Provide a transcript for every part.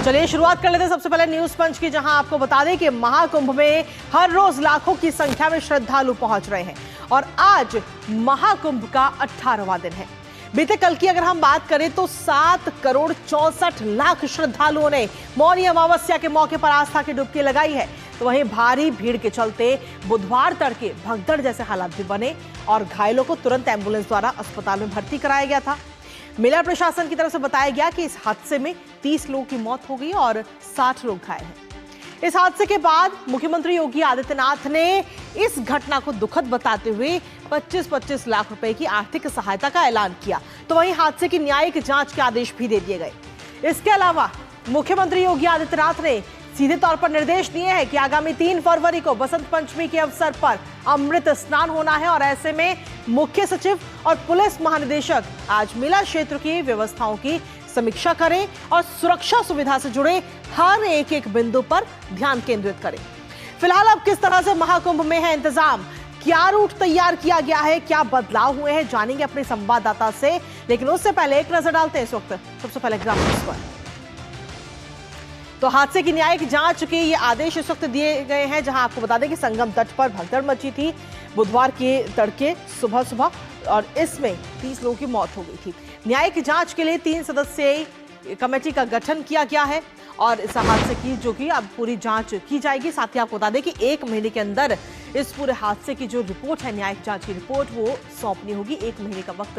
चलिए शुरुआत कर लेते हैं सबसे पहले न्यूज पंच की, जहां आपको बता दें कि महाकुंभ में हर रोज लाखों की संख्या में श्रद्धालु पहुंच रहे हैं और आज महाकुंभ का 18वां दिन है। बीते कल की अगर हम बात करें तो 7 करोड़ 64 लाख श्रद्धालुओं ने मौनी अमावस्या के मौके पर आस्था की डुबकी लगाई है। तो वहीं भारी भीड़ के चलते बुधवार तड़के भगदड़ जैसे हालात भी बने और घायलों को तुरंत एम्बुलेंस द्वारा अस्पताल में भर्ती कराया गया था। मेला प्रशासन की तरफ से बताया गया कि इस हादसे में 30 लोगों की मौत हो गई और 60 लोग घायल हैं। इस हादसे के बाद मुख्यमंत्री योगी आदित्यनाथ ने इस घटना को दुखद बताते हुए 25-25 लाख रुपए की आर्थिक सहायता का ऐलान किया। तो वहीं हादसे की न्यायिक जांच के आदेश भी दे दिए गए। इसके अलावा मुख्यमंत्री योगी आदित्यनाथ ने सीधे तौर पर निर्देश दिए हैं कि आगामी 3 फरवरी को बसंत पंचमी के अवसर पर अमृत स्नान होना है और ऐसे में मुख्य सचिव और पुलिस महानिदेशक आज मेला क्षेत्र की व्यवस्थाओं की समीक्षा करें और सुरक्षा सुविधा से जुड़े हर एक बिंदु पर ध्यान केंद्रित करें। फिलहाल अब किस तरह से महाकुंभ में है इंतजाम, क्या रूट तैयार किया गया है, क्या बदलाव हुए हैं, जानेंगे अपने संवाददाता से। लेकिन उससे पहले एक नजर डालते हैं इस वक्त सबसे पहले ग्राउंड पर। तो हादसे की न्यायिक जांच के ये आदेश इस वक्त दिए गए हैं, जहां आपको बता दें कि संगम तट पर भगदड़ मची थी बुधवार के तड़के सुबह और इसमें 30 लोगों की मौत हो गई थी। न्यायिक जांच के लिए 3 सदस्यीय कमेटी का गठन किया गया है और इस हादसे की जो कि अब पूरी जांच की जाएगी। साथ ही आपको बता दें कि 1 महीने के अंदर इस पूरे हादसे की जो रिपोर्ट है, न्यायिक जांच की रिपोर्ट, वो सौंपनी होगी। 1 महीने का वक्त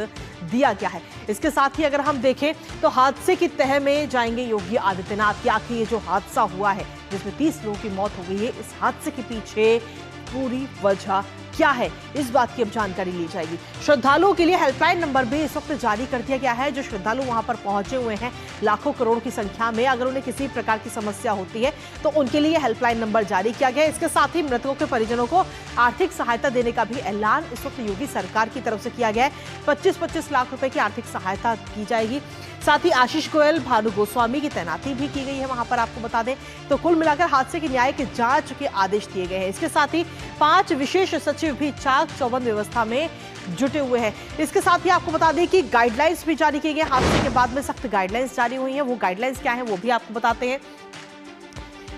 दिया गया है। इसके साथ ही अगर हम देखें तो हादसे की तह में जाएंगे योगी आदित्यनाथ कि आखिर ये जो हादसा हुआ है जिसमें 30 लोगों की मौत हो गई है, इस हादसे के पीछे पूरी वजह क्या है, इस बात की अब जानकारी ली जाएगी। श्रद्धालुओं के लिए हेल्पलाइन नंबर भी इस वक्त जारी कर दिया गया है। जो श्रद्धालु वहां पर पहुंचे हुए हैं लाखों करोड़ की संख्या में, अगर उन्हें किसी प्रकार की समस्या होती है तो उनके लिए हेल्पलाइन नंबर जारी किया गया है। इसके साथ ही मृतकों के परिजनों को आर्थिक सहायता देने का भी ऐलान इस वक्त योगी सरकार की तरफ से किया गया है। 25-25 लाख रुपए की आर्थिक सहायता की जाएगी। साथ ही आशीष गोयल, भानु गोस्वामी की तैनाती भी की गई है वहां पर, आपको बता दें। तो कुल मिलाकर हादसे की न्यायिक जांच के आदेश दिए गए हैं। इसके साथ ही 5 विशेष सचिव भी चाक चौबंद व्यवस्था में जुटे हुए हैं। इसके साथ ही आपको बता दें कि गाइडलाइंस भी जारी किए गए। हादसे के बाद में सख्त गाइडलाइंस जारी हुई हैं। वो गाइडलाइंस क्या है वो भी आपको बताते हैं।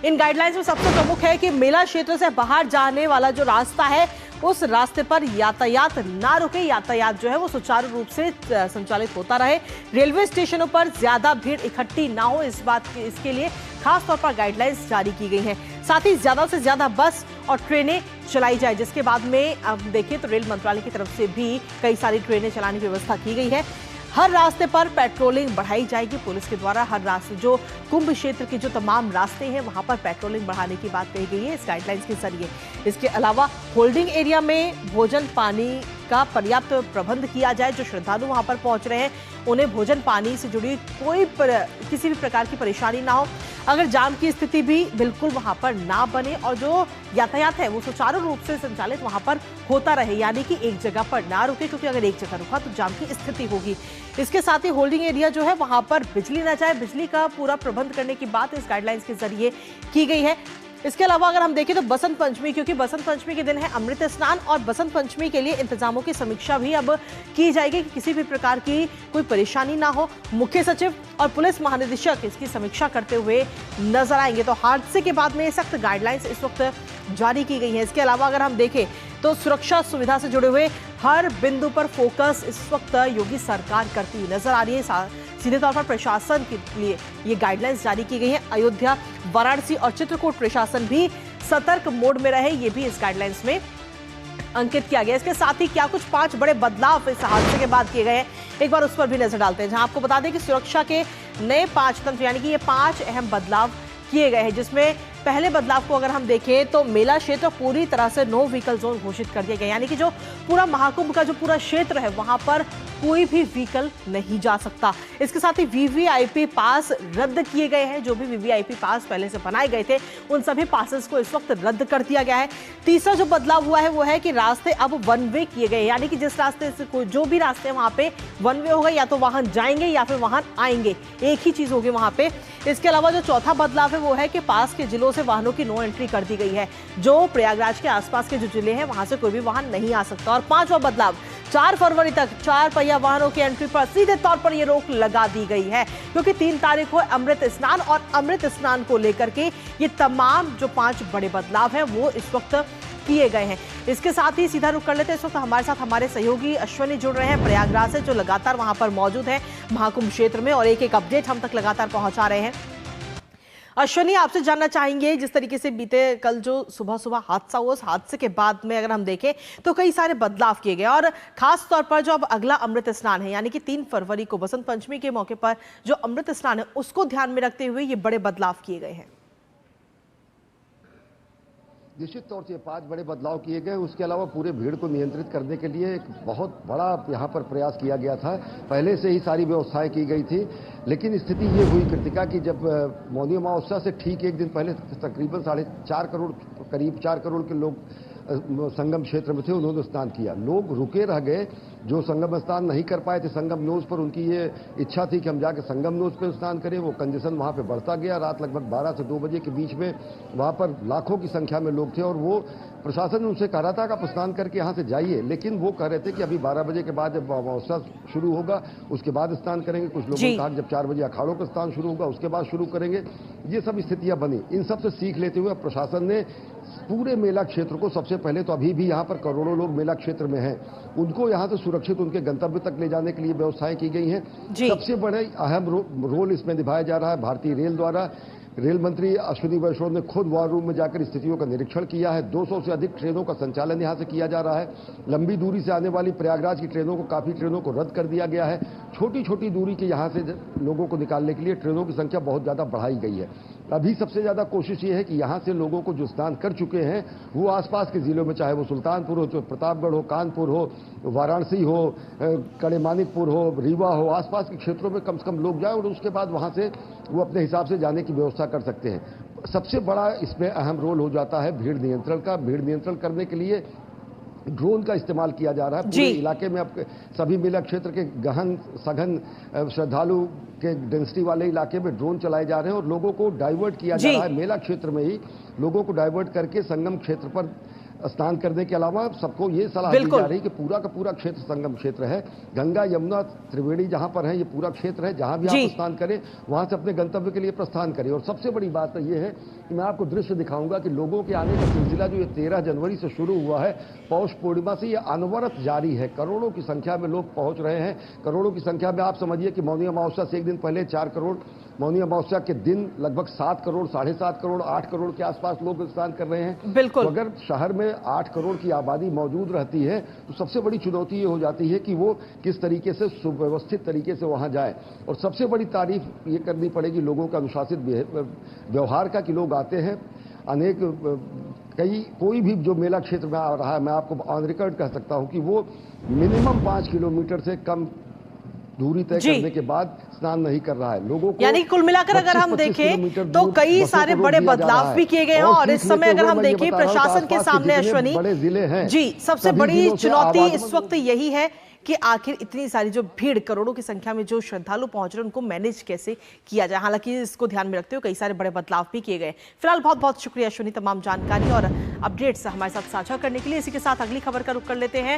इन गाइडलाइंस में सबसे प्रमुख है कि मेला क्षेत्र से बाहर जाने वाला जो रास्ता है उस रास्ते पर यातायात ना रुके, यातायात जो है वो सुचारू रूप से संचालित होता रहे। रेलवे स्टेशनों पर ज्यादा भीड़ इकट्ठी ना हो, इसके लिए खास तौर पर गाइडलाइंस जारी की गई हैं। साथ ही ज्यादा से ज्यादा बस और ट्रेनें चलाई जाए, जिसके बाद में अब देखिए तो रेल मंत्रालय की तरफ से भी कई सारी ट्रेनें चलाने की व्यवस्था की गई है। हर रास्ते पर पेट्रोलिंग बढ़ाई जाएगी पुलिस के द्वारा। हर रास्ते जो कुंभ क्षेत्र के जो तमाम रास्ते हैं वहां पर पेट्रोलिंग बढ़ाने की बात कही गई है इस गाइडलाइंस के जरिए। इसके अलावा होल्डिंग एरिया में भोजन पानी का पर्याप्त प्रबंध किया जाए। जो श्रद्धालु वहां पर पहुंच रहे हैं उन्हें भोजन पानी से जुड़ी किसी भी प्रकार की परेशानी ना हो। अगर जाम की स्थिति भी बिल्कुल वहां पर ना बने और जो यातायात है वो सुचारू रूप से संचालित वहां पर होता रहे, यानी कि एक जगह पर ना रुके, क्योंकि अगर एक जगह रुका तो जाम की स्थिति होगी। इसके साथ ही होल्डिंग एरिया जो है वहां पर बिजली ना जाए, बिजली का पूरा प्रबंध करने की बात इस गाइडलाइंस के जरिए की गई है। इसके अलावा अगर हम देखें तो बसंत पंचमी, क्योंकि बसंत पंचमी के दिन है अमृत स्नान और बसंत पंचमी के लिए इंतजामों की समीक्षा भी अब की जाएगी कि किसी भी प्रकार की कोई परेशानी ना हो। मुख्य सचिव और पुलिस महानिदेशक इसकी समीक्षा करते हुए नजर आएंगे। तो हादसे के बाद में सख्त गाइडलाइंस इस वक्त जारी की गई है। इसके अलावा अगर हम देखें तो सुरक्षा सुविधा से जुड़े हुए हर बिंदु पर फोकस इस वक्त योगी सरकार करती हुई नजर आ रही है। सीधे तौर पर प्रशासन के लिए ये गाइडलाइंस जारी की गई है। अयोध्या, वाराणसी और चित्रकूट प्रशासन भी सतर्क मोड में रहे, ये भी इस गाइडलाइंस में अंकित किया गया। इसके साथ ही क्या कुछ 5 बड़े बदलाव इस हादसे के बाद किए गए हैं, एक बार उस पर भी नजर डालते हैं। जहां आपको बता दें कि सुरक्षा के नए 5 तंत्र, यानी कि ये 5 अहम बदलाव किए गए हैं, जिसमें पहले बदलाव को अगर हम देखें तो मेला क्षेत्र पूरी तरह से नो व्हीकल जोन घोषित कर दिया गया, यानी कि जो पूरा महाकुंभ का जो पूरा क्षेत्र है वहां पर कोई भी व्हीकल नहीं जा सकता। इसके साथ ही वीवीआईपी पास रद्द किए गए हैं। जो भी वीवीआईपी पास पहले से बनाए गए थे उन सभी पासेस को इस वक्त रद्द कर दिया गया है। तीसरा जो बदलाव हुआ है वो है कि रास्ते अब 1 वे किए गए, यानी कि जिस रास्ते से जो भी रास्ते वहां पे 1 वे होगा, या तो वाहन जाएंगे या फिर वाहन आएंगे, एक ही चीज होगी वहां पे। इसके अलावा जो चौथा बदलाव है वो है कि पास के जिलों से वाहनों की नो एंट्री कर दी गई है। जो प्रयागराज के आसपास के जो जिले हैं वहां से कोई भी वाहन नहीं आ सकता। और 5वां बदलाव, 4 फरवरी तक 4 पहिया वाहनों की एंट्री पर सीधे तौर पर यह रोक लगा दी गई है, क्योंकि 3 तारीख को अमृत स्नान और अमृत स्नान को लेकर के ये तमाम जो 5 बड़े बदलाव हैं वो इस वक्त किए गए हैं। इसके साथ ही सीधा रुख कर लेते हैं, इस वक्त हमारे साथ हमारे सहयोगी अश्विनी जुड़ रहे हैं प्रयागराज से, जो लगातार वहां पर मौजूद है महाकुंभ क्षेत्र में और एक अपडेट हम तक लगातार पहुंचा रहे हैं। अश्विनी, आपसे जानना चाहेंगे, जिस तरीके से बीते कल जो सुबह सुबह हादसा हुआ, उस हादसे के बाद में अगर हम देखें तो कई सारे बदलाव किए गए और खास तौर पर जो अब अगला अमृत स्नान है यानी कि 3 फरवरी को बसंत पंचमी के मौके पर जो अमृत स्नान है उसको ध्यान में रखते हुए ये बड़े बदलाव किए गए हैं। निश्चित तौर से 5 बड़े बदलाव किए गए। उसके अलावा पूरे भीड़ को नियंत्रित करने के लिए एक बहुत बड़ा यहाँ पर प्रयास किया गया था। पहले से ही सारी व्यवस्थाएं की गई थी, लेकिन स्थिति ये हुई कृतिका कि जब मौनी अमावस्या से ठीक एक दिन पहले तकरीबन 4.5 करोड़, करीब 4 करोड़ के लोग संगम क्षेत्र में थे, उन्होंने स्नान किया। लोग रुके रह गए जो संगम स्नान नहीं कर पाए थे संगम नोज पर, उनकी ये इच्छा थी कि हम जाके संगम नोज पर स्नान करें। वो कंजेशन वहाँ पे बढ़ता गया। रात लगभग 12 से 2 बजे के बीच में वहाँ पर लाखों की संख्या में लोग थे और वो प्रशासन ने उनसे कह रहा था कि आप स्नान करके यहाँ से जाइए, लेकिन वो कह रहे थे कि अभी 12 बजे के बाद जब अमावस्या शुरू होगा उसके बाद स्नान करेंगे। कुछ लोगों ने कहा जब 4 बजे अखाड़ों का स्नान शुरू होगा उसके बाद शुरू करेंगे। ये सब स्थितियां बनी। इन सब से सीख लेते हुए प्रशासन ने पूरे मेला क्षेत्र को, सबसे पहले तो अभी भी यहाँ पर करोड़ों लोग मेला क्षेत्र में हैं, उनको यहाँ से सुरक्षित उनके गंतव्य तक ले जाने के लिए व्यवस्थाएं की गई हैं। सबसे बड़े अहम रोल इसमें निभाया जा रहा है भारतीय रेल द्वारा। रेल मंत्री अश्विनी वैष्णव ने खुद वॉर रूम में जाकर स्थितियों का निरीक्षण किया है। 200 से अधिक ट्रेनों का संचालन यहां से किया जा रहा है। लंबी दूरी से आने वाली प्रयागराज की ट्रेनों को, काफी ट्रेनों को रद्द कर दिया गया है। छोटी छोटी दूरी के यहां से लोगों को निकालने के लिए ट्रेनों की संख्या बहुत ज्यादा बढ़ाई गई है। अभी सबसे ज्यादा कोशिश ये है कि यहां से लोगों को जो स्नान कर चुके हैं वो आसपास के जिलों में, चाहे वो सुल्तानपुर हो, प्रतापगढ़ हो, कानपुर हो, वाराणसी हो, कड़ेमानिकपुर हो, रीवा हो, आसपास के क्षेत्रों में कम से कम लोग जाए और उसके बाद वहां से वो अपने हिसाब से जाने की व्यवस्था कर सकते हैं। सबसे बड़ा इसमें अहम रोल हो जाता है भीड़ नियंत्रण का। भीड़ नियंत्रण करने के लिए ड्रोन का इस्तेमाल किया जा रहा है। पूरे इलाके में अब सभी मेला क्षेत्र के गहन सघन श्रद्धालु के डेंसिटी वाले इलाके में ड्रोन चलाए जा रहे हैं और लोगों को डाइवर्ट किया जा रहा है। मेला क्षेत्र में ही लोगों को डाइवर्ट करके संगम क्षेत्र पर स्नान करने के अलावा सबको ये सलाह दी जा रही है कि पूरा का पूरा क्षेत्र संगम क्षेत्र है। गंगा, यमुना, त्रिवेणी जहां पर है, ये पूरा क्षेत्र है। जहां भी आप स्नान करें वहां से अपने गंतव्य के लिए प्रस्थान करें। और सबसे बड़ी बात तो ये है कि मैं आपको दृश्य दिखाऊंगा कि लोगों के आने का सिलसिला जो ये 13 जनवरी से शुरू हुआ है, पौष पूर्णिमा से ये अनवरत जारी है। करोड़ों की संख्या में लोग पहुंच रहे हैं। करोड़ों की संख्या में आप समझिए कि मौनी अमावस्या से एक दिन पहले 4 करोड़, मौनी अमावस्या के दिन लगभग 7 करोड़, 7.5 करोड़, 8 करोड़ के आसपास लोग स्नान कर रहे हैं। बिल्कुल। तो अगर शहर में 8 करोड़ की आबादी मौजूद रहती है तो सबसे बड़ी चुनौती ये हो जाती है कि वो किस तरीके से सुव्यवस्थित तरीके से वहां जाए। और सबसे बड़ी तारीफ ये करनी पड़ेगी लोगों का अनुशासित व्यवहार का, कि लोग आते हैं अनेक कोई भी जो मेला क्षेत्र में आ रहा है, मैं आपको ऑन रिकॉर्ड कह सकता हूं कि वो मिनिमम 5 किलोमीटर से कम दूरी तय करने के बाद स्नान नहीं कर रहा है। लोगों को, यानी कुल मिलाकर अगर हम देखें तो कई सारे बड़े बदलाव भी किए गए हैं। और इस समय अगर हम देखें प्रशासन के सामने अश्विनी, बड़े जिले हैं जी, सबसे बड़ी चुनौती इस वक्त यही है कि आखिर इतनी सारी जो भीड़, करोड़ों की संख्या में जो श्रद्धालु पहुंच रहे हैं, उनको मैनेज कैसे किया जाए। हालांकि इसको ध्यान में रखते हुए कई सारे बड़े बदलाव भी किए गए। फिलहाल बहुत बहुत शुक्रिया अश्विनी, तमाम जानकारी और अपडेट्स हमारे साथ साझा करने के लिए। इसी के साथ अगली खबर का रुख कर लेते हैं।